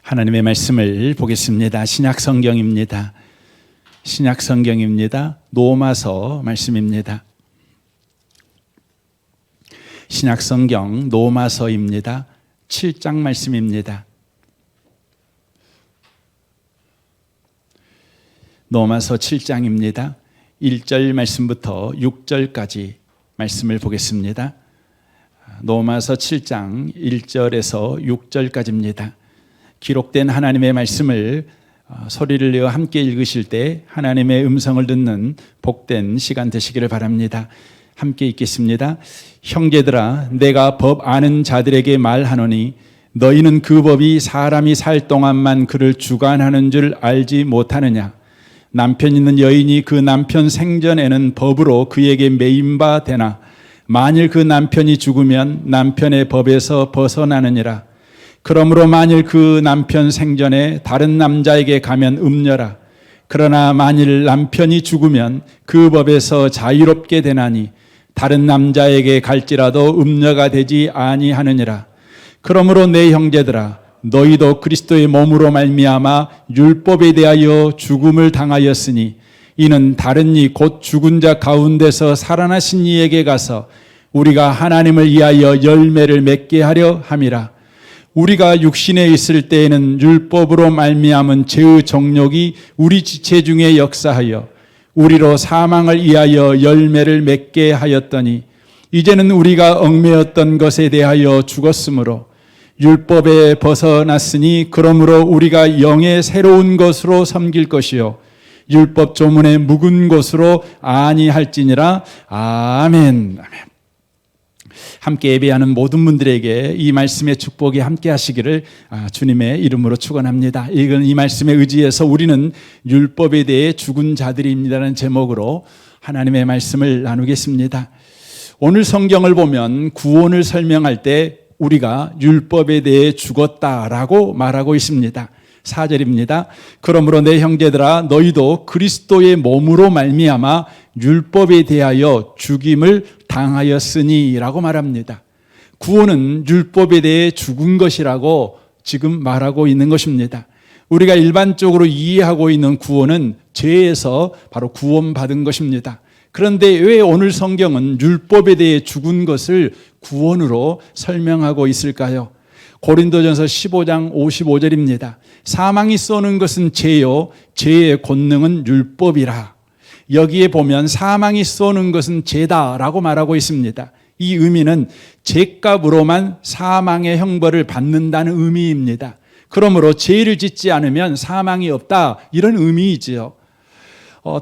하나님의 말씀을 보겠습니다. 신약성경입니다. 신약성경입니다. 로마서 말씀입니다. 신약성경 로마서입니다. 7장 말씀입니다. 로마서 7장입니다. 1절 말씀부터 6절까지 말씀을 보겠습니다. 로마서 7장 1절에서 6절까지입니다. 기록된 하나님의 말씀을 소리를 내어 함께 읽으실 때 하나님의 음성을 듣는 복된 시간 되시기를 바랍니다. 함께 읽겠습니다. 형제들아, 내가 법 아는 자들에게 말하노니 너희는 그 법이 사람이 살 동안만 그를 주관하는 줄 알지 못하느냐. 남편 있는 여인이 그 남편 생전에는 법으로 그에게 매임바 되나 만일 그 남편이 죽으면 남편의 법에서 벗어나느니라. 그러므로 만일 그 남편 생전에 다른 남자에게 가면 음녀라. 그러나 만일 남편이 죽으면 그 법에서 자유롭게 되나니 다른 남자에게 갈지라도 음녀가 되지 아니하느니라. 그러므로 내 형제들아, 너희도 그리스도의 몸으로 말미암아 율법에 대하여 죽음을 당하였으니 이는 다른 이 곧 죽은 자 가운데서 살아나신 이에게 가서 우리가 하나님을 위하여 열매를 맺게 하려 함이라. 우리가 육신에 있을 때에는 율법으로 말미암은 죄의 정욕이 우리 지체 중에 역사하여 우리로 사망을 위하여 열매를 맺게 하였더니 이제는 우리가 얽매였던 것에 대하여 죽었으므로 율법에 벗어났으니 그러므로 우리가 영의 새로운 것으로 섬길 것이요 율법 조문의 묵은 것으로 아니할지니라. 아멘. 아멘. 함께 예배하는 모든 분들에게 이 말씀의 축복이 함께 하시기를 주님의 이름으로 축원합니다. 이 말씀에 의지해서 우리는 율법에 대해 죽은 자들입니다라는 제목으로 하나님의 말씀을 나누겠습니다. 오늘 성경을 보면 구원을 설명할 때 우리가 율법에 대해 죽었다라고 말하고 있습니다. 4절입니다. 그러므로 내 형제들아, 너희도 그리스도의 몸으로 말미암아 율법에 대하여 죽임을 당하였으니 라고 말합니다. 구원은 율법에 대해 죽은 것이라고 지금 말하고 있는 것입니다. 우리가 일반적으로 이해하고 있는 구원은 죄에서 바로 구원받은 것입니다. 그런데 왜 오늘 성경은 율법에 대해 죽은 것을 구원으로 설명하고 있을까요? 고린도전서 15장 55절입니다. 사망이 쏘는 것은 죄요 죄의 권능은 율법이라. 여기에 보면 사망이 쏘는 것은 죄다라고 말하고 있습니다. 이 의미는 죄값으로만 사망의 형벌을 받는다는 의미입니다. 그러므로 죄를 짓지 않으면 사망이 없다, 이런 의미이지요.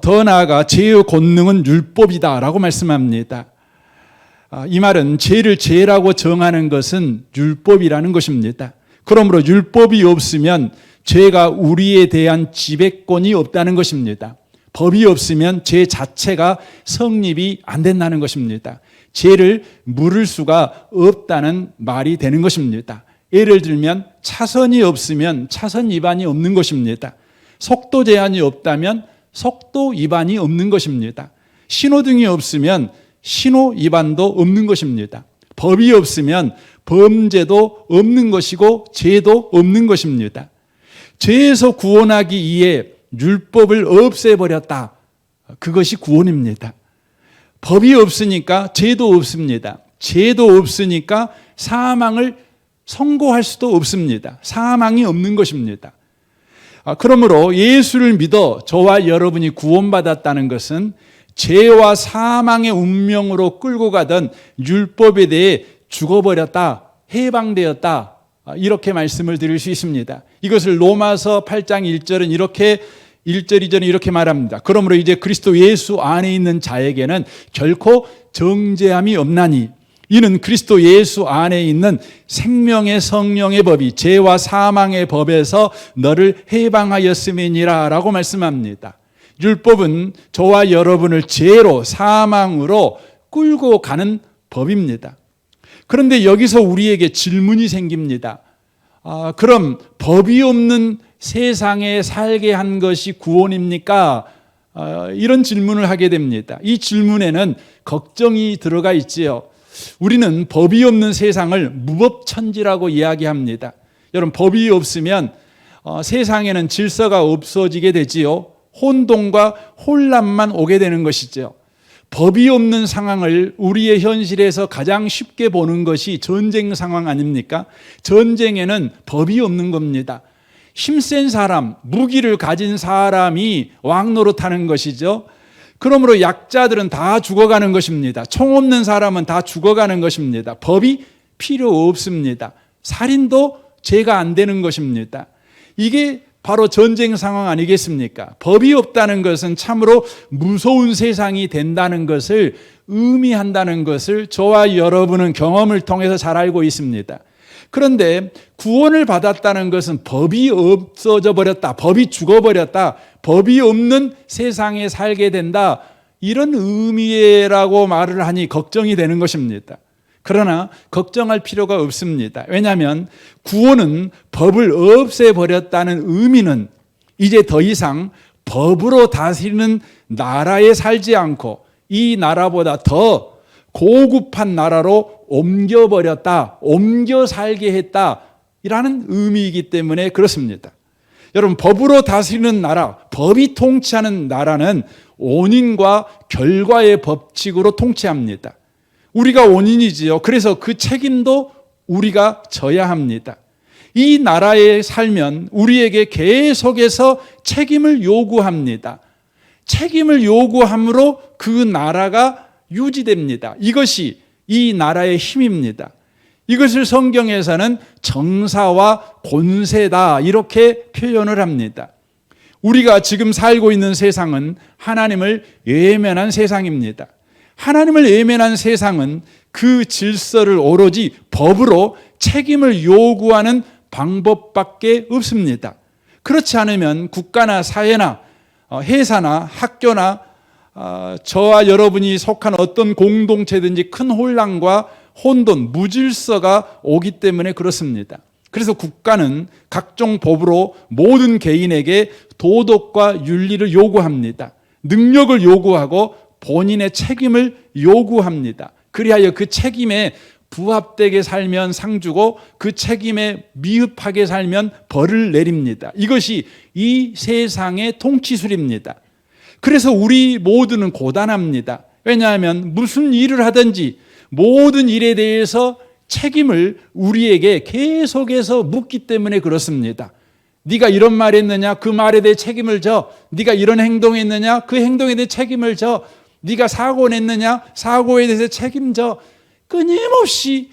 더 나아가 죄의 권능은 율법이다라고 말씀합니다. 이 말은 죄를 죄라고 정하는 것은 율법이라는 것입니다. 그러므로 율법이 없으면 죄가 우리에 대한 지배권이 없다는 것입니다. 법이 없으면 죄 자체가 성립이 안 된다는 것입니다. 죄를 물을 수가 없다는 말이 되는 것입니다. 예를 들면 차선이 없으면 차선 위반이 없는 것입니다. 속도 제한이 없다면 속도 위반이 없는 것입니다. 신호등이 없으면 신호 위반도 없는 것입니다. 법이 없으면 범죄도 없는 것이고 죄도 없는 것입니다. 죄에서 구원하기 위해 율법을 없애버렸다. 그것이 구원입니다. 법이 없으니까 죄도 없습니다. 죄도 없으니까 사망을 선고할 수도 없습니다. 사망이 없는 것입니다. 그러므로 예수를 믿어 저와 여러분이 구원받았다는 것은 죄와 사망의 운명으로 끌고 가던 율법에 대해 죽어버렸다, 해방되었다, 이렇게 말씀을 드릴 수 있습니다. 이것을 로마서 8장 1절은 이렇게 1절 2절은 이렇게 말합니다. 그러므로 이제 그리스도 예수 안에 있는 자에게는 결코 정죄함이 없나니 이는 그리스도 예수 안에 있는 생명의 성령의 법이 죄와 사망의 법에서 너를 해방하였음이니라 라고 말씀합니다. 율법은 저와 여러분을 죄로 사망으로 끌고 가는 법입니다. 그런데 여기서 우리에게 질문이 생깁니다. 그럼 법이 없는 세상에 살게 한 것이 구원입니까? 이런 질문을 하게 됩니다. 이 질문에는 걱정이 들어가 있지요. 우리는 법이 없는 세상을 무법천지라고 이야기합니다. 여러분, 법이 없으면 세상에는 질서가 없어지게 되지요. 혼돈과 혼란만 오게 되는 것이죠. 법이 없는 상황을 우리의 현실에서 가장 쉽게 보는 것이 전쟁 상황 아닙니까? 전쟁에는 법이 없는 겁니다. 힘센 사람, 무기를 가진 사람이 왕노릇하는 것이죠. 그러므로 약자들은 다 죽어가는 것입니다. 총 없는 사람은 다 죽어가는 것입니다. 법이 필요 없습니다. 살인도 죄가 안 되는 것입니다. 이게 바로 전쟁 상황 아니겠습니까? 법이 없다는 것은 참으로 무서운 세상이 된다는 것을 의미한다는 것을 저와 여러분은 경험을 통해서 잘 알고 있습니다. 그런데 구원을 받았다는 것은 법이 없어져 버렸다, 법이 죽어버렸다, 법이 없는 세상에 살게 된다, 이런 의미라고 말을 하니 걱정이 되는 것입니다. 그러나 걱정할 필요가 없습니다. 왜냐하면 구원은 법을 없애버렸다는 의미는 이제 더 이상 법으로 다스리는 나라에 살지 않고 이 나라보다 더 고급한 나라로 옮겨버렸다, 옮겨 살게 했다, 이라는 의미이기 때문에 그렇습니다. 여러분, 법으로 다스리는 나라, 법이 통치하는 나라는 원인과 결과의 법칙으로 통치합니다. 우리가 원인이지요. 그래서 그 책임도 우리가 져야 합니다. 이 나라에 살면 우리에게 계속해서 책임을 요구합니다. 책임을 요구함으로 그 나라가 유지됩니다. 이것이 이 나라의 힘입니다. 이것을 성경에서는 정사와 권세다, 이렇게 표현을 합니다. 우리가 지금 살고 있는 세상은 하나님을 외면한 세상입니다. 하나님을 외면한 세상은 그 질서를 오로지 법으로 책임을 요구하는 방법밖에 없습니다. 그렇지 않으면 국가나 사회나 회사나 학교나 저와 여러분이 속한 어떤 공동체든지 큰 혼란과 혼돈, 무질서가 오기 때문에 그렇습니다. 그래서 국가는 각종 법으로 모든 개인에게 도덕과 윤리를 요구합니다. 능력을 요구하고 본인의 책임을 요구합니다. 그리하여 그 책임에 부합되게 살면 상 주고 그 책임에 미흡하게 살면 벌을 내립니다. 이것이 이 세상의 통치술입니다. 그래서 우리 모두는 고단합니다. 왜냐하면 무슨 일을 하든지 모든 일에 대해서 책임을 우리에게 계속해서 묻기 때문에 그렇습니다. 네가 이런 말 했느냐? 그 말에 대해 책임을 져. 네가 이런 행동했느냐? 그 행동에 대해 책임을 져. 네가 사고 냈느냐? 사고에 대해서 책임져. 끊임없이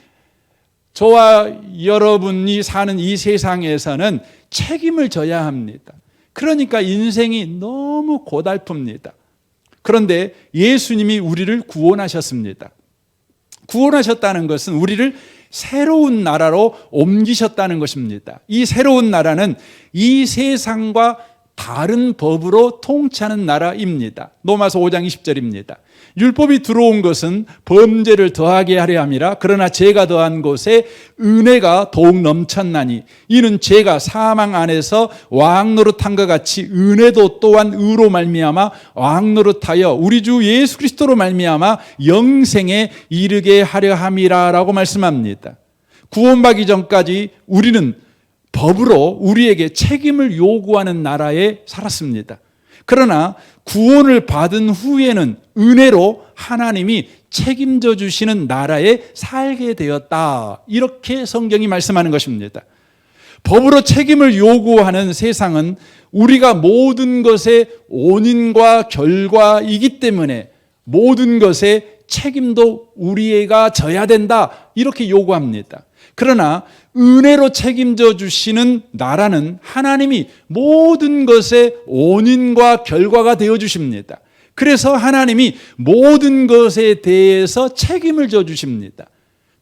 저와 여러분이 사는 이 세상에서는 책임을 져야 합니다. 그러니까 인생이 너무 고달픕니다. 그런데 예수님이 우리를 구원하셨습니다. 구원하셨다는 것은 우리를 새로운 나라로 옮기셨다는 것입니다. 이 새로운 나라는 이 세상과 다른 법으로 통치하는 나라입니다. 로마서 5장 20절입니다. 율법이 들어온 것은 범죄를 더하게 하려 함이라. 그러나 죄가 더한 곳에 은혜가 더욱 넘쳤나니 이는 죄가 사망 안에서 왕노릇한 것 같이 은혜도 또한 의로 말미암아 왕노릇하여 우리 주 예수 그리스도로 말미암아 영생에 이르게 하려 함이라라고 말씀합니다. 구원받기 전까지 우리는 법으로 우리에게 책임을 요구하는 나라에 살았습니다. 그러나 구원을 받은 후에는 은혜로 하나님이 책임져 주시는 나라에 살게 되었다, 이렇게 성경이 말씀하는 것입니다. 법으로 책임을 요구하는 세상은 우리가 모든 것의 원인과 결과이기 때문에 모든 것의 책임도 우리가 져야 된다, 이렇게 요구합니다. 그러나 은혜로 책임져 주시는 나라는 하나님이 모든 것의 원인과 결과가 되어 주십니다. 그래서 하나님이 모든 것에 대해서 책임을 져 주십니다.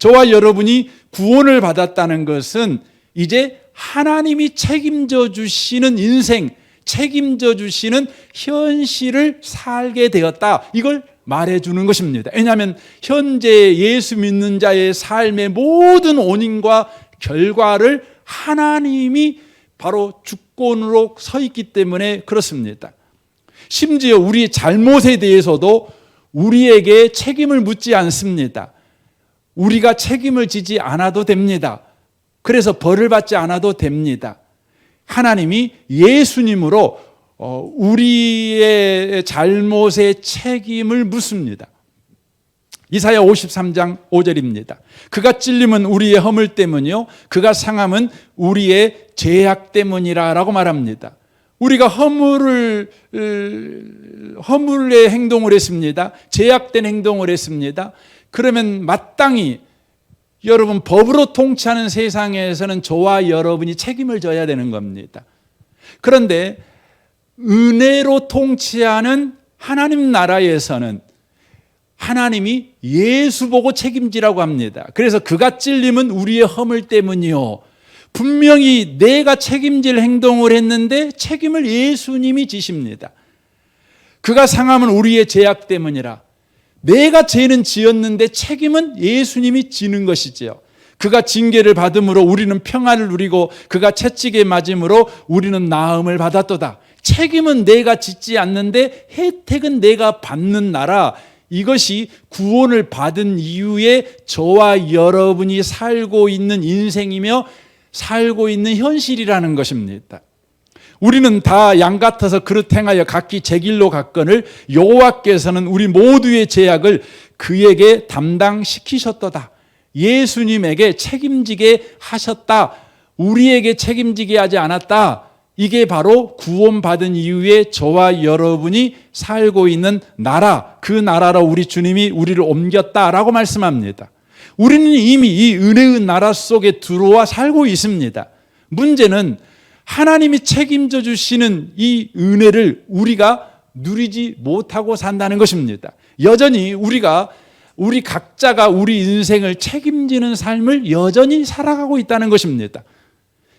저와 여러분이 구원을 받았다는 것은 이제 하나님이 책임져 주시는 인생, 책임져 주시는 현실을 살게 되었다, 이걸 말해주는 것입니다. 왜냐하면 현재 예수 믿는 자의 삶의 모든 원인과 결과를 하나님이 바로 주권으로 서 있기 때문에 그렇습니다. 심지어 우리 잘못에 대해서도 우리에게 책임을 묻지 않습니다. 우리가 책임을 지지 않아도 됩니다. 그래서 벌을 받지 않아도 됩니다. 하나님이 예수님으로 우리의 잘못의 책임을 묻습니다. 이사야 53장 5절입니다. 그가 찔림은 우리의 허물 때문이요 그가 상함은 우리의 죄악 때문이라 라고 말합니다. 우리가 허물의 행동을 했습니다. 죄악된 행동을 했습니다. 그러면 마땅히 여러분 법으로 통치하는 세상에서는 저와 여러분이 책임을 져야 되는 겁니다. 그런데 은혜로 통치하는 하나님 나라에서는 하나님이 예수 보고 책임지라고 합니다. 그래서 그가 찔림은 우리의 허물 때문이요. 분명히 내가 책임질 행동을 했는데 책임을 예수님이 지십니다. 그가 상함은 우리의 죄악 때문이라. 내가 죄는 지었는데 책임은 예수님이 지는 것이지요. 그가 징계를 받음으로 우리는 평안을 누리고 그가 채찍에 맞음으로 우리는 나음을 받았도다. 책임은 내가 짓지 않는데 혜택은 내가 받는 나라. 이것이 구원을 받은 이후에 저와 여러분이 살고 있는 인생이며 살고 있는 현실이라는 것입니다. 우리는 다 양 같아서 그릇 행하여 각기 제 길로 갔거늘 여호와께서는 우리 모두의 죄악을 그에게 담당시키셨도다. 예수님에게 책임지게 하셨다. 우리에게 책임지게 하지 않았다. 이게 바로 구원받은 이후에 저와 여러분이 살고 있는 나라, 그 나라로 우리 주님이 우리를 옮겼다라고 말씀합니다. 우리는 이미 이 은혜의 나라 속에 들어와 살고 있습니다. 문제는 하나님이 책임져 주시는 이 은혜를 우리가 누리지 못하고 산다는 것입니다. 여전히 우리 각자가 우리 인생을 책임지는 삶을 여전히 살아가고 있다는 것입니다.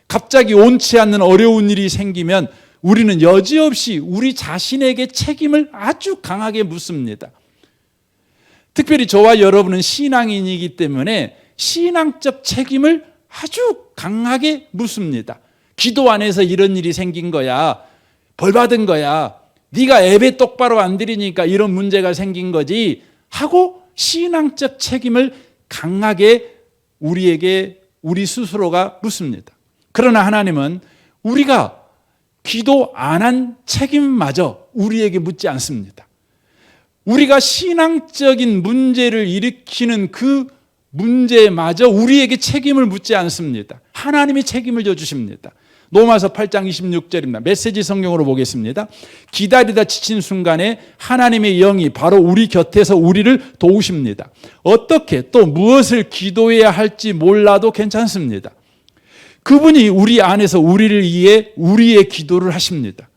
갑자기 원치 않는 어려운 일이 생기면 우리는 여지없이 우리 자신에게 책임을 아주 강하게 묻습니다. 특별히 저와 여러분은 신앙인이기 때문에 신앙적 책임을 아주 강하게 묻습니다. 기도 안에서 이런 일이 생긴 거야. 벌 받은 거야. 네가 예배 똑바로 안 드리니까 이런 문제가 생긴 거지 하고 신앙적 책임을 강하게 우리 스스로가 묻습니다. 그러나 하나님은 우리가 기도 안 한 책임마저 우리에게 묻지 않습니다. 우리가 신앙적인 문제를 일으키는 그 문제마저 우리에게 책임을 묻지 않습니다. 하나님이 책임을 져주십니다. 로마서 8장 26절입니다. 메시지 성경으로 보겠습니다. 기다리다 지친 순간에 하나님의 영이 바로 우리 곁에서 우리를 도우십니다. 어떻게 또 무엇을 기도해야 할지 몰라도 괜찮습니다. 그분이 우리 안에서 우리를 위해 우리의 기도를 하십니다.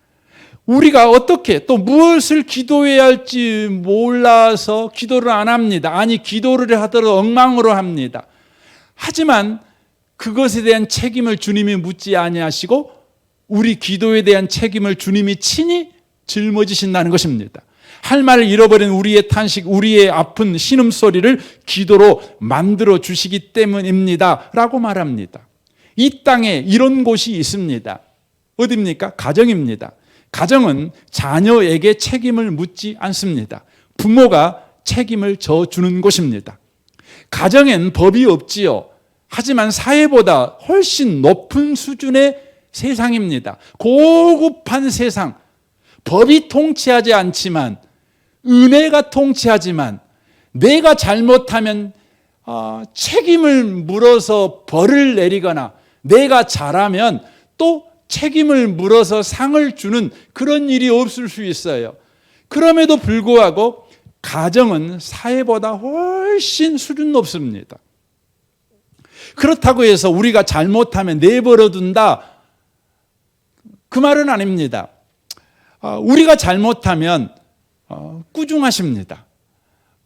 우리가 어떻게 또 무엇을 기도해야 할지 몰라서 기도를 안 합니다. 아니 기도를 하더라도 엉망으로 합니다. 하지만 그것에 대한 책임을 주님이 묻지 아니하시고 우리 기도에 대한 책임을 주님이 친히 짊어지신다는 것입니다. 할 말을 잃어버린 우리의 탄식, 우리의 아픈 신음소리를 기도로 만들어 주시기 때문입니다 라고 말합니다. 이 땅에 이런 곳이 있습니다. 어디입니까? 가정입니다. 가정은 자녀에게 책임을 묻지 않습니다. 부모가 책임을 져주는 곳입니다. 가정엔 법이 없지요. 하지만 사회보다 훨씬 높은 수준의 세상입니다. 고급한 세상. 법이 통치하지 않지만 은혜가 통치하지만 내가 잘못하면 책임을 물어서 벌을 내리거나 내가 잘하면 또 책임을 물어서 상을 주는 그런 일이 없을 수 있어요. 그럼에도 불구하고 가정은 사회보다 훨씬 수준 높습니다. 그렇다고 해서 우리가 잘못하면 내버려 둔다. 그 말은 아닙니다. 우리가 잘못하면 꾸중하십니다.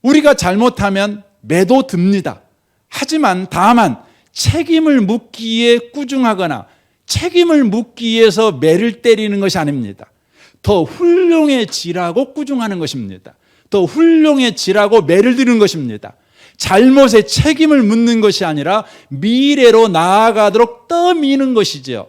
우리가 잘못하면 매도듭니다. 하지만 다만 책임을 묻기에 꾸중하거나 책임을 묻기 위해서 매를 때리는 것이 아닙니다. 더 훌륭해지라고 꾸중하는 것입니다. 더 훌륭해지라고 매를 드는 것입니다. 잘못에 책임을 묻는 것이 아니라 미래로 나아가도록 떠미는 것이지요.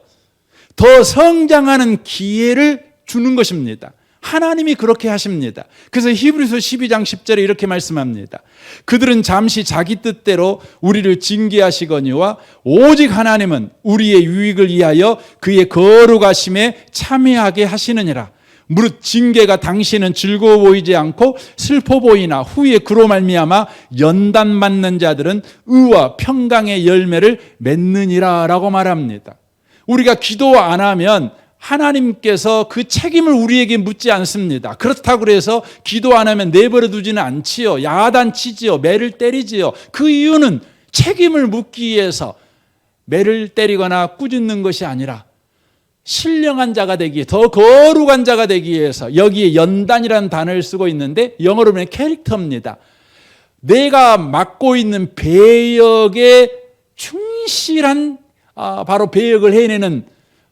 더 성장하는 기회를 주는 것입니다. 하나님이 그렇게 하십니다. 그래서 히브리서 12장 10절에 이렇게 말씀합니다. 그들은 잠시 자기 뜻대로 우리를 징계하시거니와 오직 하나님은 우리의 유익을 위하여 그의 거룩하심에 참여하게 하시느니라. 무릇 징계가 당신은 즐거워 보이지 않고 슬퍼 보이나 후에 그로 말미암아 연단받는 자들은 의와 평강의 열매를 맺느니라 라고 말합니다. 우리가 기도 안 하면 하나님께서 그 책임을 우리에게 묻지 않습니다. 그렇다고 해서 기도 안 하면 내버려 두지는 않지요. 야단치지요. 매를 때리지요. 그 이유는 책임을 묻기 위해서 매를 때리거나 꾸짖는 것이 아니라 신령한 자가 되기 위해, 더 거룩한 자가 되기 위해서, 여기에 연단이라는 단어를 쓰고 있는데 영어로 보면 캐릭터입니다. 내가 맡고 있는 배역에 충실한 바로 배역을 해내는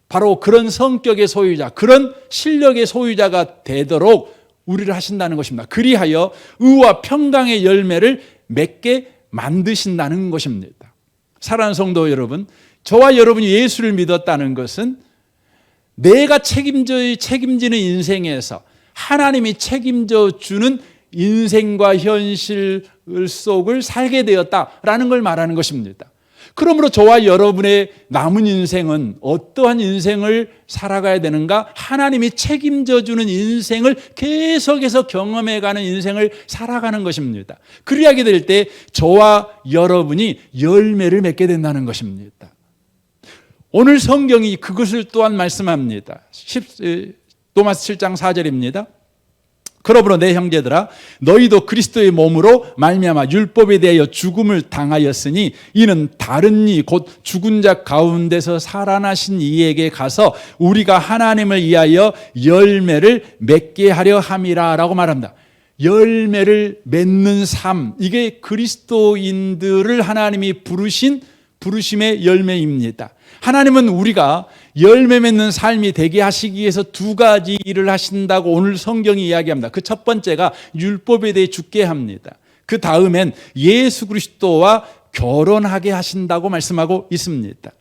바로 그런 성격의 소유자, 그런 실력의 소유자가 되도록 우리를 하신다는 것입니다. 그리하여 의와 평강의 열매를 맺게 만드신다는 것입니다. 사랑하는 성도 여러분, 저와 여러분이 예수를 믿었다는 것은 내가 책임지는 인생에서 하나님이 책임져 주는 인생과 현실 속을 살게 되었다라는 걸 말하는 것입니다. 그러므로 저와 여러분의 남은 인생은 어떠한 인생을 살아가야 되는가? 하나님이 책임져 주는 인생을 계속해서 경험해가는 인생을 살아가는 것입니다. 그리하게 될 때 저와 여러분이 열매를 맺게 된다는 것입니다. 오늘 성경이 그것을 또한 말씀합니다. 로마서 7장 4절입니다. 그러므로 내 형제들아 너희도 그리스도의 몸으로 말미암아 율법에 대하여 죽음을 당하였으니 이는 다른 이 곧 죽은 자 가운데서 살아나신 이에게 가서 우리가 하나님을 위하여 열매를 맺게 하려 함이라 라고 말합니다. 열매를 맺는 삶, 이게 그리스도인들을 하나님이 부르심의 열매입니다. 하나님은 우리가 열매 맺는 삶이 되게 하시기 위해서 두 가지 일을 하신다고 오늘 성경이 이야기합니다. 그 첫 번째가 율법에 대해 죽게 합니다. 그 다음엔 예수 그리스도와 결혼하게 하신다고 말씀하고 있습니다.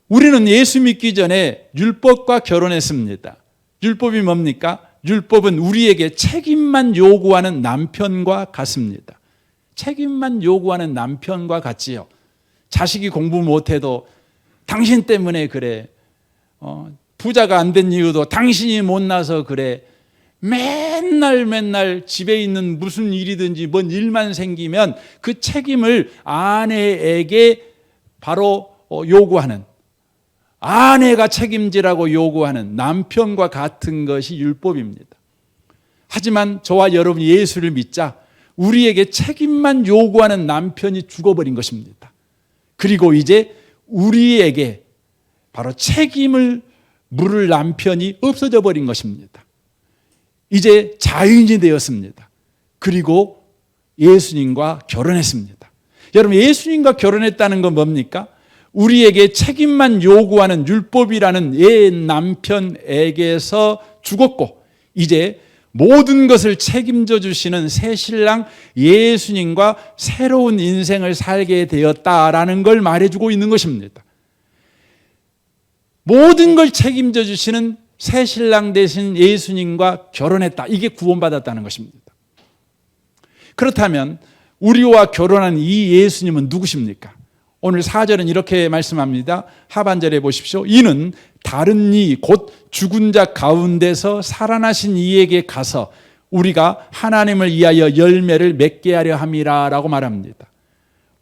우리는 예수 믿기 전에 율법과 결혼했습니다. 율법이 뭡니까? 율법은 우리에게 책임만 요구하는 남편과 같습니다. 책임만 요구하는 남편과 같지요. 자식이 공부 못해도 당신 때문에 그래. 부자가 안 된 이유도 당신이 못나서 그래. 맨날 집에 있는 무슨 일이든지 뭔 일만 생기면 그 책임을 아내에게 바로 요구하는, 아내가 책임지라고 요구하는 남편과 같은 것이 율법입니다. 하지만 저와 여러분이 예수를 믿자 우리에게 책임만 요구하는 남편이 죽어버린 것입니다. 그리고 이제 우리에게 바로 책임을 물을 남편이 없어져 버린 것입니다. 이제 자유인이 되었습니다. 그리고 예수님과 결혼했습니다. 여러분, 예수님과 결혼했다는 건 뭡니까? 우리에게 책임만 요구하는 율법이라는 옛 남편에게서 죽었고 이제 모든 것을 책임져 주시는 새 신랑 예수님과 새로운 인생을 살게 되었다라는 걸 말해주고 있는 것입니다. 모든 걸 책임져 주시는 새 신랑 되신 예수님과 결혼했다. 이게 구원받았다는 것입니다. 그렇다면 우리와 결혼한 이 예수님은 누구십니까? 오늘 4절은 이렇게 말씀합니다. 하반절에 보십시오. 이는 다른 이 곧 죽은 자 가운데서 살아나신 이에게 가서 우리가 하나님을 위하여 열매를 맺게 하려 함이라 라고 말합니다.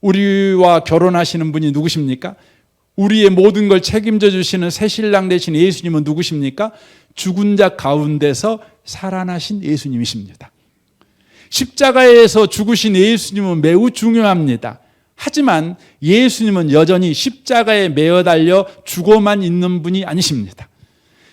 우리와 결혼하시는 분이 누구십니까? 우리의 모든 걸 책임져 주시는 새 신랑 되신 예수님은 누구십니까? 죽은 자 가운데서 살아나신 예수님이십니다. 십자가에서 죽으신 예수님은 매우 중요합니다. 하지만 예수님은 여전히 십자가에 매어 달려 죽어만 있는 분이 아니십니다.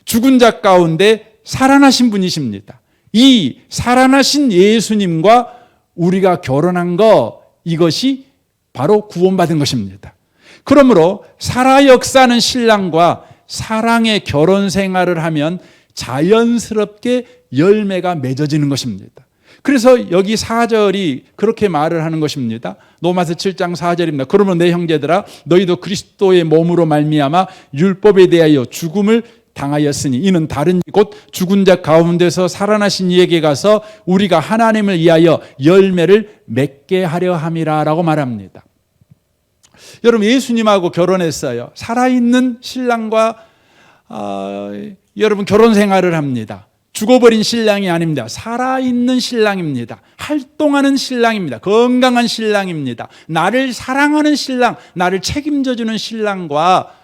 죽은 자 가운데 살아나신 분이십니다. 이 살아나신 예수님과 우리가 결혼한 것, 이것이 바로 구원받은 것입니다. 그러므로 살아 역사는 신랑과 사랑의 결혼 생활을 하면 자연스럽게 열매가 맺어지는 것입니다. 그래서 여기 4절이 그렇게 말을 하는 것입니다. 로마서 7장 4절입니다. 그러면 내 형제들아 너희도 그리스도의 몸으로 말미암아 율법에 대하여 죽음을 당하였으니 이는 다른 곧 죽은 자 가운데서 살아나신 이에게 가서 우리가 하나님을 위하여 열매를 맺게 하려 함이라 라고 말합니다. 여러분, 예수님하고 결혼했어요. 살아있는 신랑과 여러분 결혼 생활을 합니다. 죽어버린 신랑이 아닙니다. 살아있는 신랑입니다. 활동하는 신랑입니다. 건강한 신랑입니다. 나를 사랑하는 신랑, 나를 책임져주는 신랑과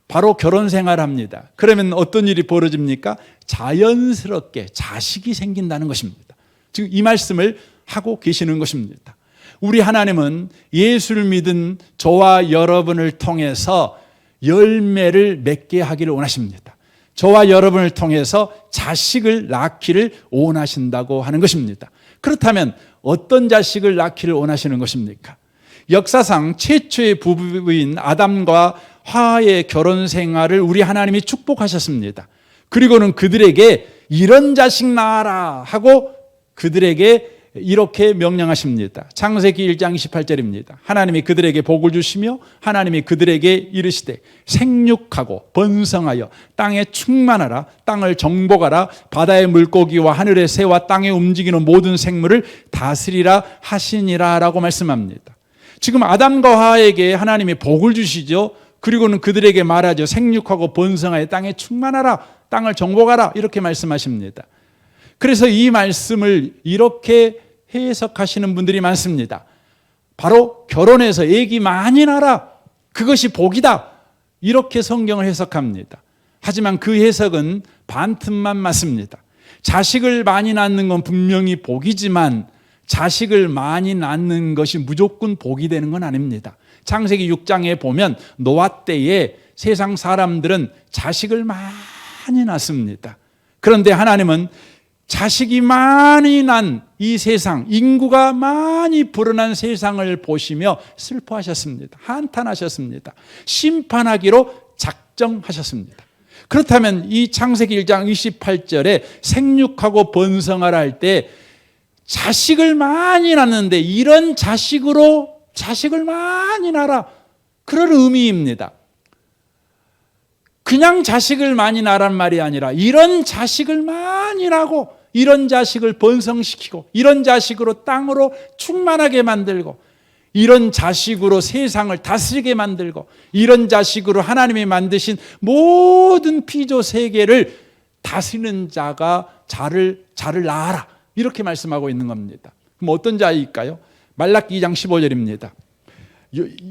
바로 결혼 생활합니다. 그러면 어떤 일이 벌어집니까? 자연스럽게 자식이 생긴다는 것입니다. 지금 이 말씀을 하고 계시는 것입니다. 우리 하나님은 예수를 믿은 저와 여러분을 통해서 열매를 맺게 하기를 원하십니다. 저와 여러분을 통해서 자식을 낳기를 원하신다고 하는 것입니다. 그렇다면 어떤 자식을 낳기를 원하시는 것입니까? 역사상 최초의 부부인 아담과 하와의 결혼 생활을 우리 하나님이 축복하셨습니다. 그리고는 그들에게 이런 자식 낳아라 하고 그들에게 이렇게 명령하십니다. 창세기 1장 28절입니다. 하나님이 그들에게 복을 주시며 하나님이 그들에게 이르시되 생육하고 번성하여 땅에 충만하라, 땅을 정복하라, 바다의 물고기와 하늘의 새와 땅에 움직이는 모든 생물을 다스리라 하시니라 라고 말씀합니다. 지금 아담과 하와에게 하나님이 복을 주시죠. 그리고는 그들에게 말하죠. 생육하고 번성하여 땅에 충만하라, 땅을 정복하라, 이렇게 말씀하십니다. 그래서 이 말씀을 이렇게 해석하시는 분들이 많습니다. 바로 결혼해서 아기 많이 낳아라, 그것이 복이다, 이렇게 성경을 해석합니다. 하지만 그 해석은 반틈만 맞습니다. 자식을 많이 낳는 건 분명히 복이지만 자식을 많이 낳는 것이 무조건 복이 되는 건 아닙니다. 창세기 6장에 보면 노아 때에 세상 사람들은 자식을 많이 낳습니다. 그런데 하나님은 자식이 많이 난 이 세상, 인구가 많이 불어난 세상을 보시며 슬퍼하셨습니다. 한탄하셨습니다. 심판하기로 작정하셨습니다. 그렇다면 이 창세기 1장 28절에 생육하고 번성하라 할 때 자식을 많이 낳는데 이런 자식으로 자식을 많이 낳아라, 그런 의미입니다. 그냥 자식을 많이 낳으란 말이 아니라 이런 자식을 많이 낳고 이런 자식을 번성시키고 이런 자식으로 땅으로 충만하게 만들고 이런 자식으로 세상을 다스리게 만들고 이런 자식으로 하나님이 만드신 모든 피조 세계를 다스리는 자가 자를 낳아라, 이렇게 말씀하고 있는 겁니다. 그럼 어떤 자일까요? 말라기 2장 15절입니다.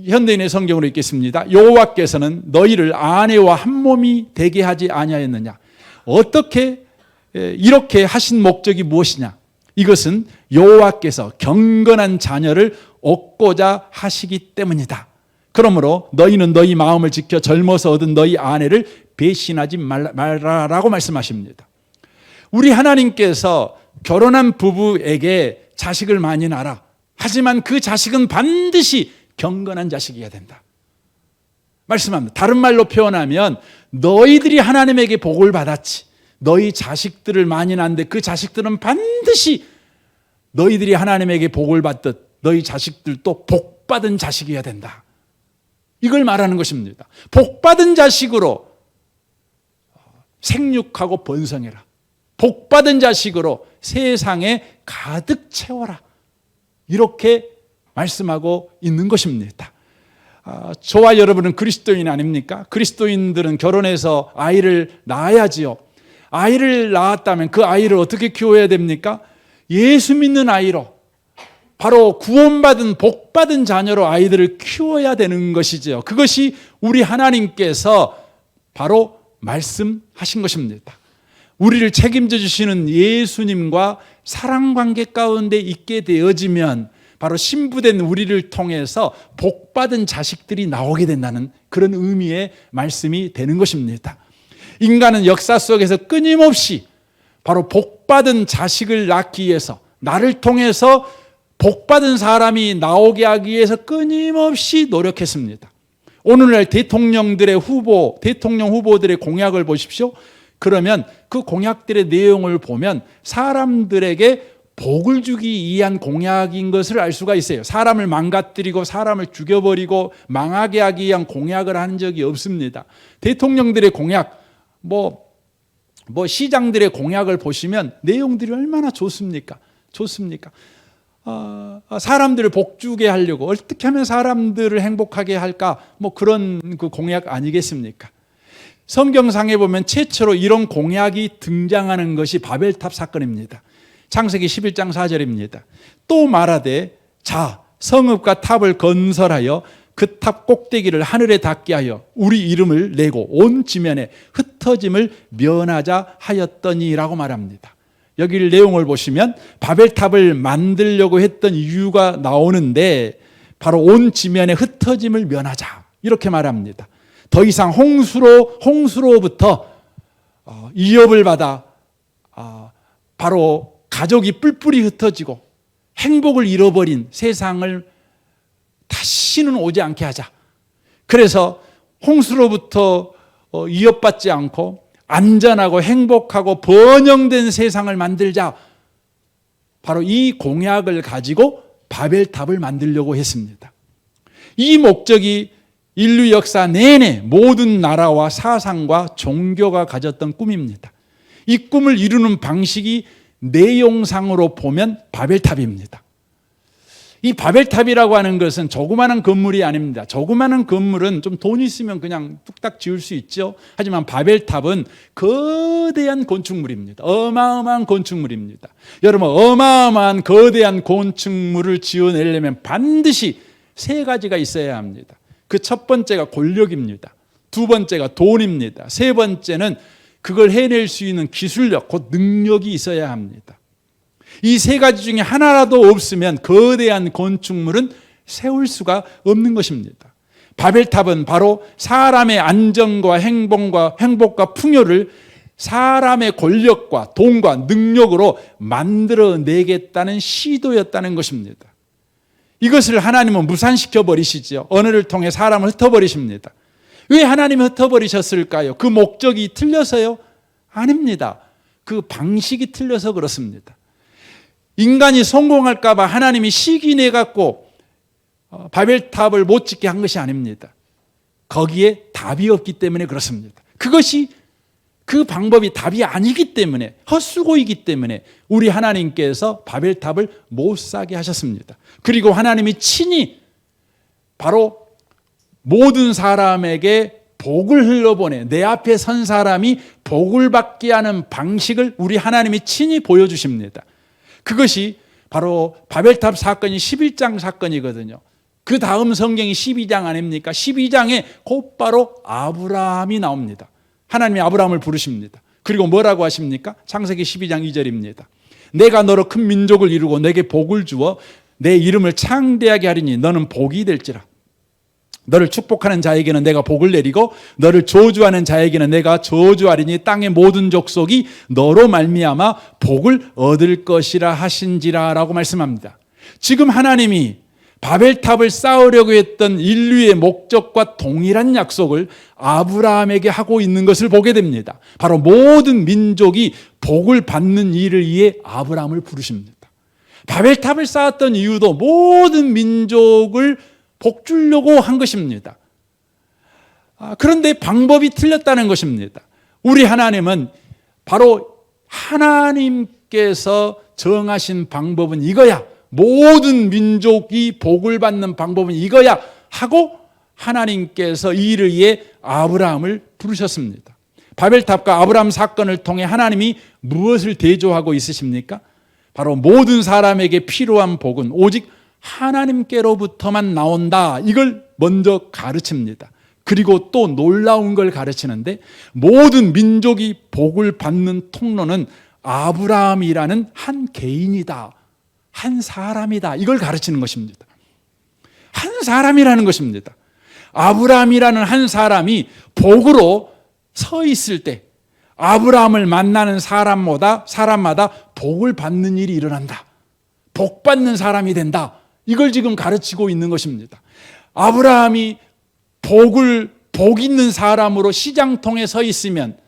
현대인의 성경으로 읽겠습니다. 여호와께서는 너희를 아내와 한 몸이 되게 하지 아니하였느냐? 어떻게 이렇게 하신 목적이 무엇이냐? 이것은 여호와께서 경건한 자녀를 얻고자 하시기 때문이다. 그러므로 너희는 너희 마음을 지켜 젊어서 얻은 너희 아내를 배신하지 말라라고 말씀하십니다. 우리 하나님께서 결혼한 부부에게 자식을 많이 낳아라, 하지만 그 자식은 반드시 경건한 자식이어야 된다 말씀합니다. 다른 말로 표현하면 너희들이 하나님에게 복을 받았지, 너희 자식들을 많이 낳는데 그 자식들은 반드시 너희들이 하나님에게 복을 받듯 너희 자식들도 복받은 자식이어야 된다, 이걸 말하는 것입니다. 복받은 자식으로 생육하고 번성해라, 복받은 자식으로 세상에 가득 채워라, 이렇게 말씀하고 있는 것입니다. 저와 여러분은 그리스도인 아닙니까? 그리스도인들은 결혼해서 아이를 낳아야지요. 아이를 낳았다면 그 아이를 어떻게 키워야 됩니까? 예수 믿는 아이로, 바로 구원받은 복받은 자녀로 아이들을 키워야 되는 것이죠. 그것이 우리 하나님께서 바로 말씀하신 것입니다. 우리를 책임져 주시는 예수님과 사랑관계 가운데 있게 되어지면 바로 신부된 우리를 통해서 복받은 자식들이 나오게 된다는 그런 의미의 말씀이 되는 것입니다. 인간은 역사 속에서 끊임없이 바로 복받은 자식을 낳기 위해서, 나를 통해서 복받은 사람이 나오게 하기 위해서 끊임없이 노력했습니다. 오늘날 대통령 후보들의 공약을 보십시오. 그러면 그 공약들의 내용을 보면 사람들에게 복을 주기 위한 공약인 것을 알 수가 있어요. 사람을 망가뜨리고 사람을 죽여버리고 망하게 하기 위한 공약을 한 적이 없습니다. 대통령들의 공약, 시장들의 공약을 보시면 내용들이 얼마나 좋습니까? 사람들을 복주게 하려고 어떻게 하면 사람들을 행복하게 할까? 그런 그 공약 아니겠습니까? 성경상에 보면 최초로 이런 공약이 등장하는 것이 바벨탑 사건입니다. 창세기 11장 4절입니다. 또 말하되 자 성읍과 탑을 건설하여 그 탑 꼭대기를 하늘에 닿게 하여 우리 이름을 내고 온 지면에 흩어짐을 면하자 하였더니라고 말합니다. 여기 내용을 보시면 바벨탑을 만들려고 했던 이유가 나오는데 바로 온 지면에 흩어짐을 면하자 이렇게 말합니다. 더 이상 홍수로부터 위협을 받아 바로 가족이 뿔뿔이 흩어지고 행복을 잃어버린 세상을 다시는 오지 않게 하자. 그래서 홍수로부터 위협받지 않고 안전하고 행복하고 번영된 세상을 만들자. 바로 이 공약을 가지고 바벨탑을 만들려고 했습니다. 이 목적이 인류 역사 내내 모든 나라와 사상과 종교가 가졌던 꿈입니다. 이 꿈을 이루는 방식이 내용상으로 보면 바벨탑입니다. 이 바벨탑이라고 하는 것은 조그마한 건물이 아닙니다. 조그마한 건물은 좀 돈 있으면 그냥 뚝딱 지을 수 있죠. 하지만 바벨탑은 거대한 건축물입니다. 어마어마한 건축물입니다. 여러분, 어마어마한 거대한 건축물을 지어내려면 반드시 세 가지가 있어야 합니다. 그 첫 번째가 권력입니다. 두 번째가 돈입니다. 세 번째는 그걸 해낼 수 있는 기술력, 곧 능력이 있어야 합니다. 이 세 가지 중에 하나라도 없으면 거대한 건축물은 세울 수가 없는 것입니다. 바벨탑은 바로 사람의 안정과 행복과 풍요를 사람의 권력과 돈과 능력으로 만들어내겠다는 시도였다는 것입니다. 이것을 하나님은 무산시켜 버리시죠. 언어를 통해 사람을 흩어버리십니다. 왜 하나님이 흩어버리셨을까요? 그 목적이 틀려서요? 아닙니다. 그 방식이 틀려서 그렇습니다. 인간이 성공할까 봐 하나님이 시기 내갖고 바벨탑을 못 짓게 한 것이 아닙니다. 거기에 답이 없기 때문에 그렇습니다. 그 방법이 답이 아니기 때문에, 헛수고이기 때문에 우리 하나님께서 바벨탑을 못 사게 하셨습니다. 그리고 하나님이 친히 바로 모든 사람에게 복을 흘려보내, 내 앞에 선 사람이 복을 받게 하는 방식을 우리 하나님이 친히 보여주십니다. 그것이 바로 바벨탑 사건이 11장 사건이거든요. 그 다음 성경이 12장 아닙니까? 12장에 곧바로 아브라함이 나옵니다. 하나님이 아브라함을 부르십니다. 그리고 뭐라고 하십니까? 창세기 12장 2절입니다. 내가 너로 큰 민족을 이루고 내게 복을 주어 내 이름을 창대하게 하리니 너는 복이 될지라. 너를 축복하는 자에게는 내가 복을 내리고 너를 저주하는 자에게는 내가 저주하리니 땅의 모든 족속이 너로 말미암아 복을 얻을 것이라 하신지라 라고 말씀합니다. 지금 하나님이 바벨탑을 쌓으려고 했던 인류의 목적과 동일한 약속을 아브라함에게 하고 있는 것을 보게 됩니다. 바로 모든 민족이 복을 받는 일을 위해 아브라함을 부르십니다. 바벨탑을 쌓았던 이유도 모든 민족을 복 주려고 한 것입니다. 그런데 방법이 틀렸다는 것입니다. 우리 하나님은 바로 하나님께서 정하신 방법은 이거야. 모든 민족이 복을 받는 방법은 이거야 하고 하나님께서 이 일을 위해 아브라함을 부르셨습니다. 바벨탑과 아브라함 사건을 통해 하나님이 무엇을 대조하고 있으십니까? 바로 모든 사람에게 필요한 복은 오직 하나님께로부터만 나온다. 이걸 먼저 가르칩니다. 그리고 또 놀라운 걸 가르치는데 모든 민족이 복을 받는 통로는 아브라함이라는 한 개인이다. 한 사람이다. 이걸 가르치는 것입니다. 한 사람이라는 것입니다. 아브라함이라는 한 사람이 복으로 서 있을 때 아브라함을 만나는 사람마다 복을 받는 일이 일어난다. 복 받는 사람이 된다. 이걸 지금 가르치고 있는 것입니다. 아브라함이 복 있는 사람으로 시장통에 서 있으면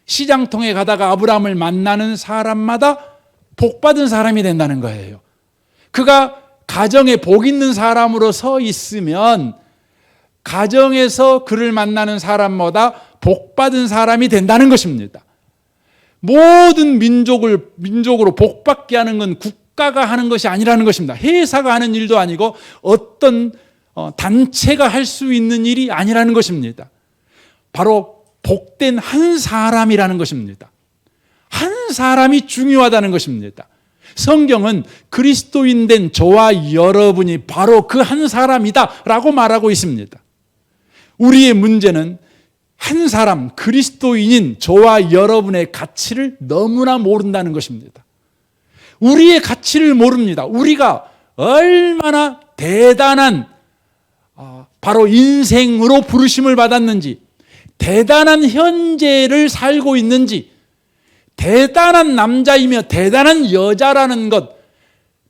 시장통에 가다가 아브라함을 만나는 사람마다 복 받은 사람이 된다는 거예요. 그가 가정에 복 있는 사람으로 서 있으면 가정에서 그를 만나는 사람마다 복받은 사람이 된다는 것입니다. 모든 민족으로 복받게 하는 건 국가가 하는 것이 아니라는 것입니다. 회사가 하는 일도 아니고 어떤 단체가 할 수 있는 일이 아니라는 것입니다. 바로 복된 한 사람이라는 것입니다. 한 사람이 중요하다는 것입니다. 성경은 그리스도인 된 저와 여러분이 바로 그 한 사람이다 라고 말하고 있습니다. 우리의 문제는 한 사람, 그리스도인인 저와 여러분의 가치를 너무나 모른다는 것입니다. 우리의 가치를 모릅니다. 우리가 얼마나 대단한 바로 인생으로 부르심을 받았는지, 대단한 현재를 살고 있는지, 대단한 남자이며 대단한 여자라는 것,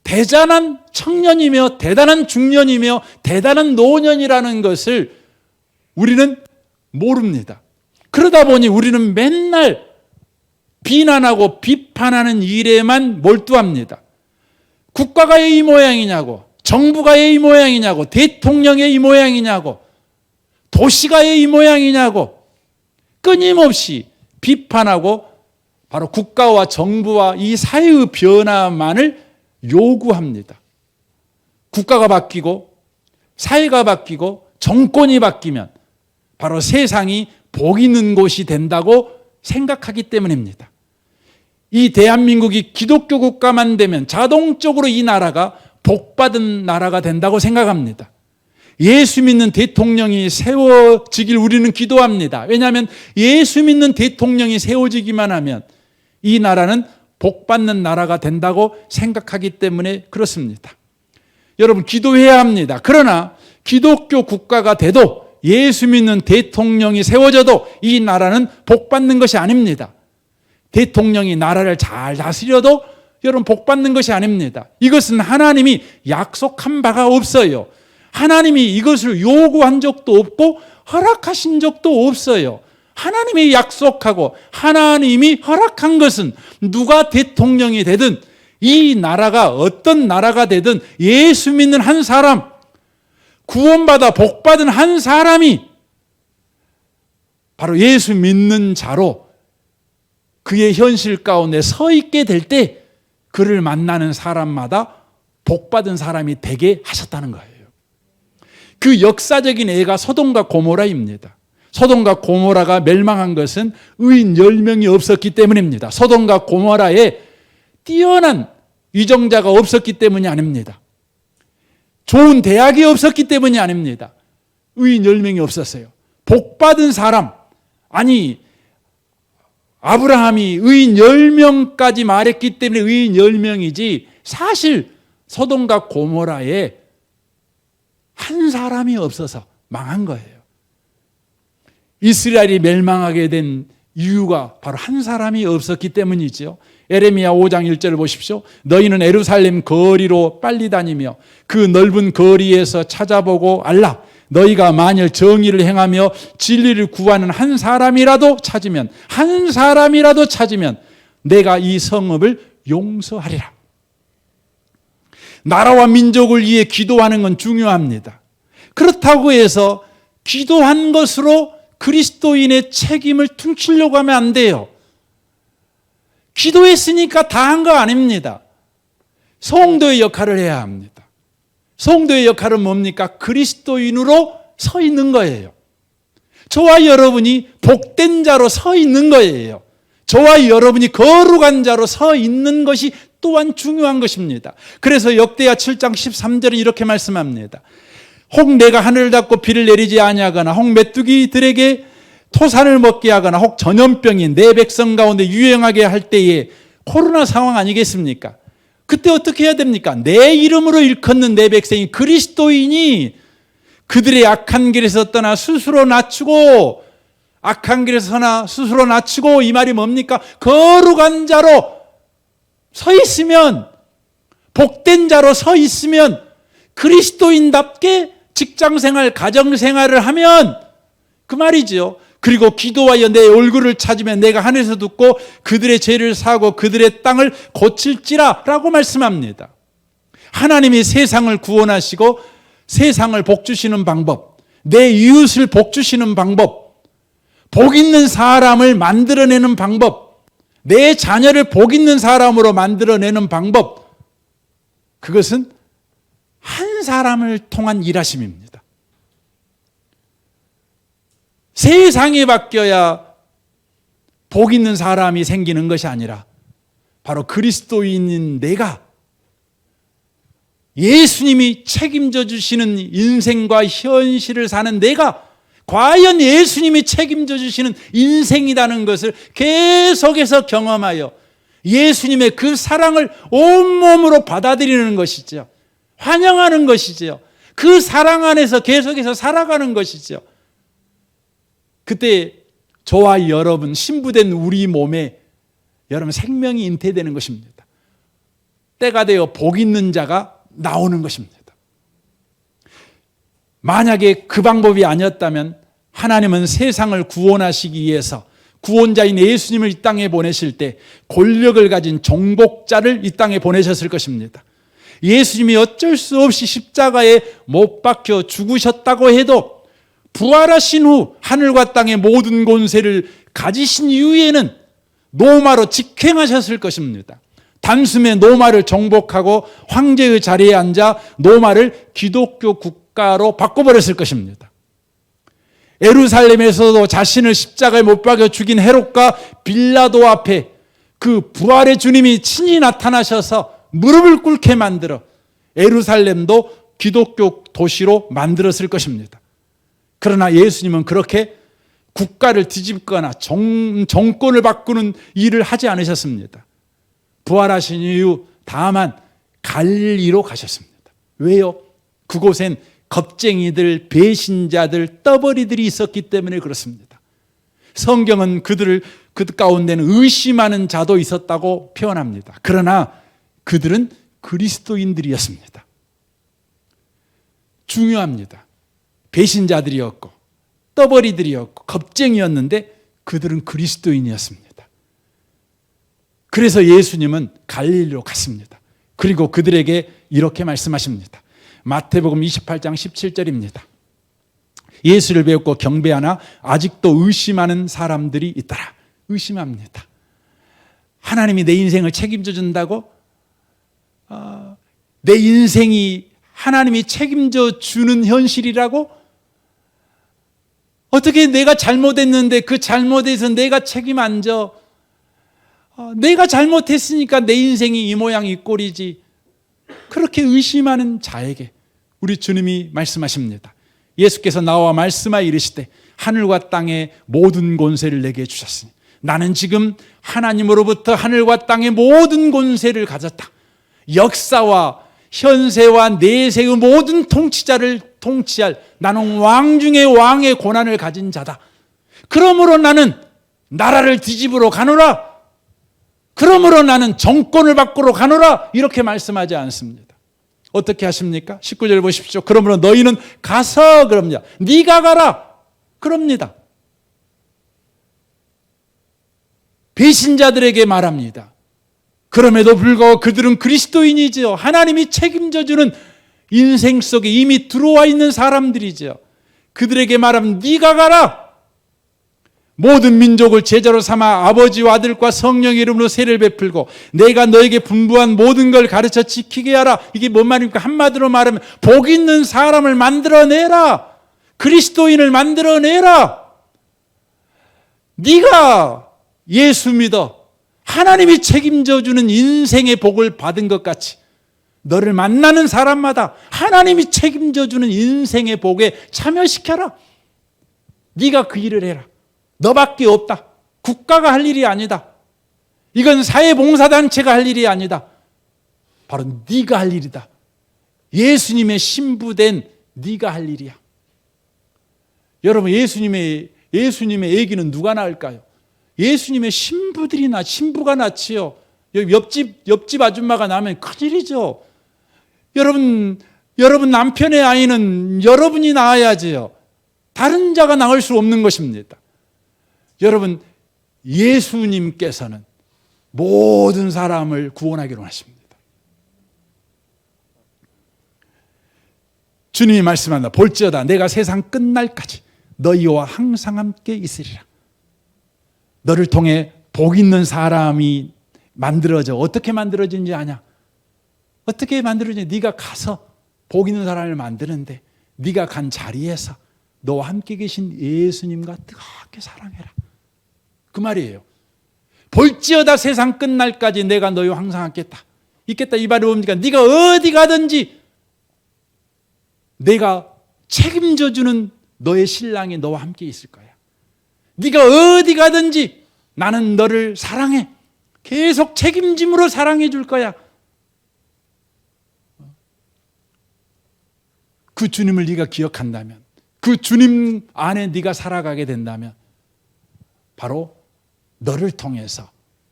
대단한 청년이며 대단한 중년이며 대단한 노년이라는 것을 우리는 모릅니다. 그러다 보니 우리는 맨날 비난하고 비판하는 일에만 몰두합니다. 국가가 이 모양이냐고, 정부가 이 모양이냐고, 대통령의 이 모양이냐고, 도시가 이 모양이냐고 끊임없이 비판하고 바로 국가와 정부와 이 사회의 변화만을 요구합니다. 국가가 바뀌고 사회가 바뀌고 정권이 바뀌면 바로 세상이 복 있는 곳이 된다고 생각하기 때문입니다. 이 대한민국이 기독교 국가만 되면 자동적으로 이 나라가 복받은 나라가 된다고 생각합니다. 예수 믿는 대통령이 세워지길 우리는 기도합니다. 왜냐하면 예수 믿는 대통령이 세워지기만 하면 이 나라는 복받는 나라가 된다고 생각하기 때문에 그렇습니다. 여러분, 기도해야 합니다. 그러나 기독교 국가가 돼도 예수 믿는 대통령이 세워져도 이 나라는 복받는 것이 아닙니다. 대통령이 나라를 잘 다스려도 여러분 복받는 것이 아닙니다. 이것은 하나님이 약속한 바가 없어요. 하나님이 이것을 요구한 적도 없고 허락하신 적도 없어요. 하나님이 약속하고 하나님이 허락한 것은 누가 대통령이 되든 이 나라가 어떤 나라가 되든 예수 믿는 한 사람, 구원받아 복받은 한 사람이 바로 예수 믿는 자로 그의 현실 가운데 서 있게 될 때 그를 만나는 사람마다 복받은 사람이 되게 하셨다는 거예요. 그 역사적인 예가 소돔과 고모라입니다. 소돔과 고모라가 멸망한 것은 의인 10명이 없었기 때문입니다. 소돔과 고모라에 뛰어난 위정자가 없었기 때문이 아닙니다. 좋은 대학이 없었기 때문이 아닙니다. 의인 10명이 없었어요. 복받은 사람, 아니 아브라함이 의인 10명까지 말했기 때문에 의인 10명이지 사실 소돔과 고모라에 한 사람이 없어서 망한 거예요. 이스라엘이 멸망하게 된 이유가 바로 한 사람이 없었기 때문이죠. 에레미야 5장 1절을 보십시오. 너희는 예루살렘 거리로 빨리 다니며 그 넓은 거리에서 찾아보고 알라. 너희가 만일 정의를 행하며 진리를 구하는 한 사람이라도 찾으면 내가 이 성읍을 용서하리라. 나라와 민족을 위해 기도하는 건 중요합니다. 그렇다고 해서 기도한 것으로 그리스도인의 책임을 퉁치려고 하면 안 돼요. 기도했으니까 다 한 거 아닙니다. 성도의 역할을 해야 합니다. 성도의 역할은 뭡니까? 그리스도인으로 서 있는 거예요. 저와 여러분이 복된 자로 서 있는 거예요. 저와 여러분이 거룩한 자로 서 있는 것이 또한 중요한 것입니다. 그래서 역대하 7장 13절에 이렇게 말씀합니다. 혹 내가 하늘을 닫고 비를 내리지 아니하거나 혹 메뚜기들에게 토산을 먹게 하거나 혹 전염병이 내 백성 가운데 유행하게 할 때에 코로나 상황 아니겠습니까? 그때 어떻게 해야 됩니까? 내 이름으로 일컫는 내 백성이 그리스도인이 그들의 악한 길에서 떠나 스스로 낮추고 악한 길에서 떠나 스스로 낮추고 이 말이 뭡니까? 거룩한 자로 서 있으면 복된 자로 서 있으면 그리스도인답게 직장생활, 가정생활을 하면 그 말이죠. 그리고 기도하여 내 얼굴을 찾으면 내가 하늘에서 듣고 그들의 죄를 사하고 그들의 땅을 고칠지라 라고 말씀합니다. 하나님이 세상을 구원하시고 세상을 복주시는 방법, 내 이웃을 복주시는 방법, 복 있는 사람을 만들어내는 방법, 내 자녀를 복 있는 사람으로 만들어내는 방법, 그것은 한 사람을 통한 일하심입니다. 세상이 바뀌어야 복 있는 사람이 생기는 것이 아니라 바로 그리스도인인 내가 예수님이 책임져 주시는 인생과 현실을 사는 내가 과연 예수님이 책임져 주시는 인생이라는 것을 계속해서 경험하여 예수님의 그 사랑을 온몸으로 받아들이는 것이죠. 환영하는 것이죠. 그 사랑 안에서 계속해서 살아가는 것이죠. 그때 저와 여러분, 신부된 우리 몸에 여러분 생명이 잉태되는 것입니다. 때가 되어 복 있는 자가 나오는 것입니다. 만약에 그 방법이 아니었다면 하나님은 세상을 구원하시기 위해서 구원자인 예수님을 이 땅에 보내실 때 권력을 가진 정복자를 이 땅에 보내셨을 것입니다. 예수님이 어쩔 수 없이 십자가에 못 박혀 죽으셨다고 해도 부활하신 후 하늘과 땅의 모든 권세를 가지신 이후에는 노마로 직행하셨을 것입니다. 단숨에 노마를 정복하고 황제의 자리에 앉아 노마를 기독교 국가로 바꿔버렸을 것입니다. 예루살렘에서도 자신을 십자가에 못 박여 죽인 헤롯과 빌라도 앞에 그 부활의 주님이 친히 나타나셔서 무릎을 꿇게 만들어 예루살렘도 기독교 도시로 만들었을 것입니다. 그러나 예수님은 그렇게 국가를 뒤집거나 정권을 바꾸는 일을 하지 않으셨습니다. 부활하신 이후 다만 갈릴리로 가셨습니다. 왜요? 그곳엔 겁쟁이들, 배신자들, 떠벌이들이 있었기 때문에 그렇습니다. 성경은 그 가운데는 의심하는 자도 있었다고 표현합니다. 그러나 그들은 그리스도인들이었습니다. 중요합니다. 배신자들이었고 떠벌이들이었고 겁쟁이였는데 그들은 그리스도인이었습니다. 그래서 예수님은 갈릴리로 갔습니다. 그리고 그들에게 이렇게 말씀하십니다. 마태복음 28장 17절입니다. 예수를 배웠고 경배하나 아직도 의심하는 사람들이 있더라. 의심합니다. 하나님이 내 인생을 책임져 준다고? 내 인생이 하나님이 책임져 주는 현실이라고? 어떻게 내가 잘못했는데 그 잘못에서 내가 책임 안 져? 내가 잘못했으니까 내 인생이 이 모양 이 꼴이지. 그렇게 의심하는 자에게 우리 주님이 말씀하십니다. 예수께서 나와 말씀하여 이르시되 하늘과 땅의 모든 권세를 내게 주셨으니 나는 지금 하나님으로부터 하늘과 땅의 모든 권세를 가졌다. 역사와 현세와 내세의 모든 통치자를 통치할 나는 왕 중의 왕의 고난을 가진 자다. 그러므로 나는 나라를 뒤집으러 가노라. 그러므로 나는 정권을 바꾸러 가노라. 이렇게 말씀하지 않습니다. 어떻게 하십니까? 19절 보십시오. 그러므로 너희는 가서 그럽니다. 네가 가라. 그럽니다. 배신자들에게 말합니다. 그럼에도 불구하고 그들은 그리스도인이지요. 하나님이 책임져주는 인생 속에 이미 들어와 있는 사람들이지요. 그들에게 말하면 네가 가라. 모든 민족을 제자로 삼아 아버지와 아들과 성령의 이름으로 세례를 베풀고 내가 너에게 분부한 모든 걸 가르쳐 지키게 하라. 이게 뭔 말입니까? 한마디로 말하면 복 있는 사람을 만들어내라. 그리스도인을 만들어내라. 네가 예수 믿어 하나님이 책임져 주는 인생의 복을 받은 것 같이 너를 만나는 사람마다 하나님이 책임져 주는 인생의 복에 참여시켜라. 네가 그 일을 해라. 너밖에 없다. 국가가 할 일이 아니다. 이건 사회봉사단체가 할 일이 아니다. 바로 네가 할 일이다. 예수님의 신부된 네가 할 일이야. 여러분 예수님의 아기는 누가 낳을까요? 예수님의 신부가 낳지요. 옆집 아줌마가 낳으면 큰일이죠. 여러분 남편의 아이는 여러분이 낳아야지요. 다른 자가 낳을 수 없는 것입니다. 여러분 예수님께서는 모든 사람을 구원하기로 하십니다. 주님이 말씀한다. 볼지어다 내가 세상 끝날까지 너희와 항상 함께 있으리라. 너를 통해 복 있는 사람이 만들어져. 어떻게 만들어지는지 아냐? 어떻게 만들어지는지 네가 가서 복 있는 사람을 만드는데 네가 간 자리에서 너와 함께 계신 예수님과 뜨겁게 사랑해라. 그 말이에요. 볼지어다 세상 끝날까지 내가 너희와 항상 있겠다. 이 말이 뭡니까? 네가 어디 가든지 내가 책임져주는 너의 신랑이 너와 함께 있을 거야. 네가 어디 가든지 나는 너를 사랑해. 계속 책임짐으로 사랑해 줄 거야. 그 주님을 네가 기억한다면, 그 주님 안에 네가 살아가게 된다면 바로 너를 통해서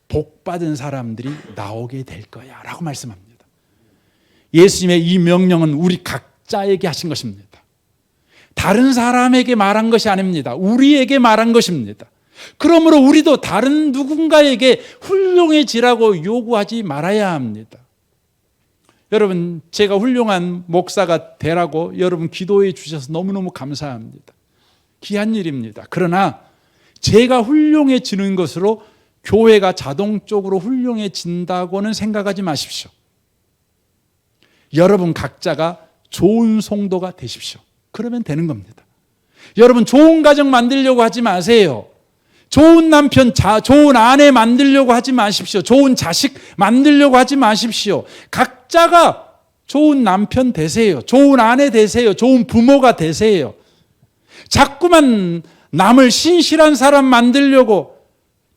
복받은 사람들이 나오게 될 거야 라고 말씀합니다. 예수님의 이 명령은 우리 각자에게 하신 것입니다. 다른 사람에게 말한 것이 아닙니다. 우리에게 말한 것입니다. 그러므로 우리도 다른 누군가에게 훌륭해지라고 요구하지 말아야 합니다. 여러분, 제가 훌륭한 목사가 되라고 여러분 기도해 주셔서 너무너무 감사합니다. 귀한 일입니다. 그러나 제가 훌륭해지는 것으로 교회가 자동적으로 훌륭해진다고는 생각하지 마십시오. 여러분 각자가 좋은 성도가 되십시오. 그러면 되는 겁니다. 여러분 좋은 가정 만들려고 하지 마세요. 좋은 남편, 좋은 아내 만들려고 하지 마십시오. 좋은 자식 만들려고 하지 마십시오. 각자가 좋은 남편 되세요. 좋은 아내 되세요. 좋은 부모가 되세요. 자꾸만 남을 신실한 사람 만들려고,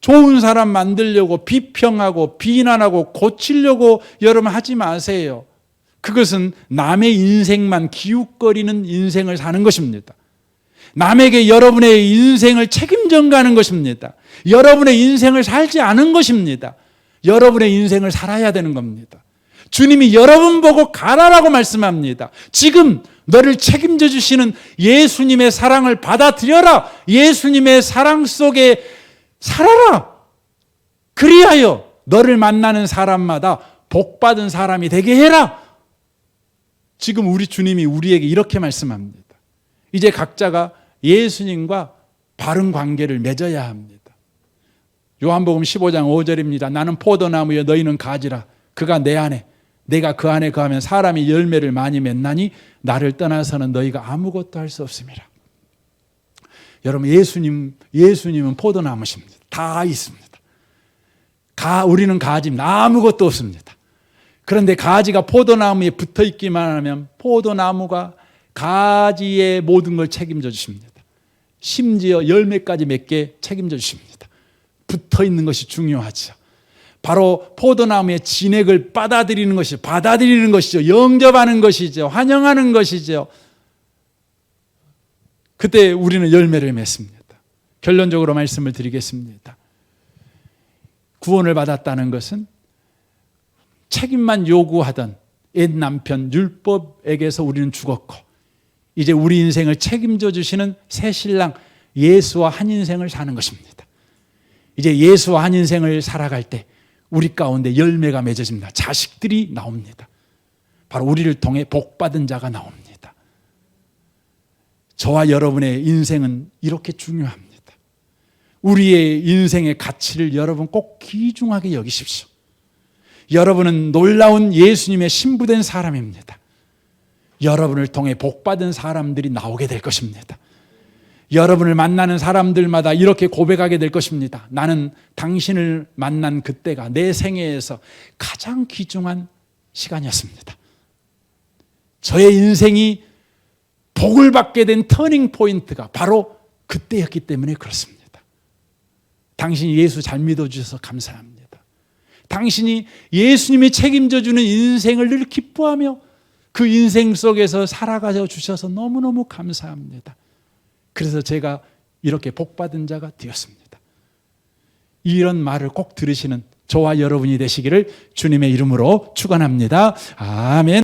좋은 사람 만들려고 비평하고 비난하고 고치려고 여러분 하지 마세요. 그것은 남의 인생만 기웃거리는 인생을 사는 것입니다. 남에게 여러분의 인생을 책임져 가는 것입니다. 여러분의 인생을 살지 않은 것입니다. 여러분의 인생을 살아야 되는 겁니다. 주님이 여러분 보고 가라라고 말씀합니다. 지금 너를 책임져 주시는 예수님의 사랑을 받아들여라. 예수님의 사랑 속에 살아라. 그리하여 너를 만나는 사람마다 복받은 사람이 되게 해라. 지금 우리 주님이 우리에게 이렇게 말씀합니다. 이제 각자가 예수님과 바른 관계를 맺어야 합니다. 요한복음 15장 5절입니다. 나는 포도나무여 너희는 가지라. 그가 내 안에 내가 그 안에 거하면 사람이 열매를 많이 맺나니 나를 떠나서는 너희가 아무것도 할 수 없습니다. 여러분 예수님은 포도나무십니다. 다 있습니다. 우리는 가지입니다. 아무것도 없습니다. 그런데 가지가 포도나무에 붙어 있기만 하면 포도나무가 가지의 모든 걸 책임져 주십니다. 심지어 열매까지 맺게 책임져 주십니다. 붙어 있는 것이 중요하죠. 바로 포도나무의 진액을 받아들이는 것이죠. 영접하는 것이죠. 환영하는 것이죠. 그때 우리는 열매를 맺습니다. 결론적으로 말씀을 드리겠습니다. 구원을 받았다는 것은 책임만 요구하던 옛 남편 율법에게서 우리는 죽었고 이제 우리 인생을 책임져 주시는 새 신랑 예수와 한 인생을 사는 것입니다. 이제 예수와 한 인생을 살아갈 때 우리 가운데 열매가 맺어집니다. 자식들이 나옵니다. 바로 우리를 통해 복받은 자가 나옵니다. 저와 여러분의 인생은 이렇게 중요합니다. 우리의 인생의 가치를 여러분 꼭 귀중하게 여기십시오. 여러분은 놀라운 예수님의 신부된 사람입니다. 여러분을 통해 복받은 사람들이 나오게 될 것입니다. 여러분을 만나는 사람들마다 이렇게 고백하게 될 것입니다. 나는 당신을 만난 그때가 내 생애에서 가장 귀중한 시간이었습니다. 저의 인생이 복을 받게 된 터닝 포인트가 바로 그때였기 때문에 그렇습니다. 당신이 예수 잘 믿어주셔서 감사합니다. 당신이 예수님이 책임져 주는 인생을 늘 기뻐하며 그 인생 속에서 살아가져 주셔서 너무너무 감사합니다. 그래서 제가 이렇게 복받은 자가 되었습니다. 이런 말을 꼭 들으시는 저와 여러분이 되시기를 주님의 이름으로 축원합니다. 아멘.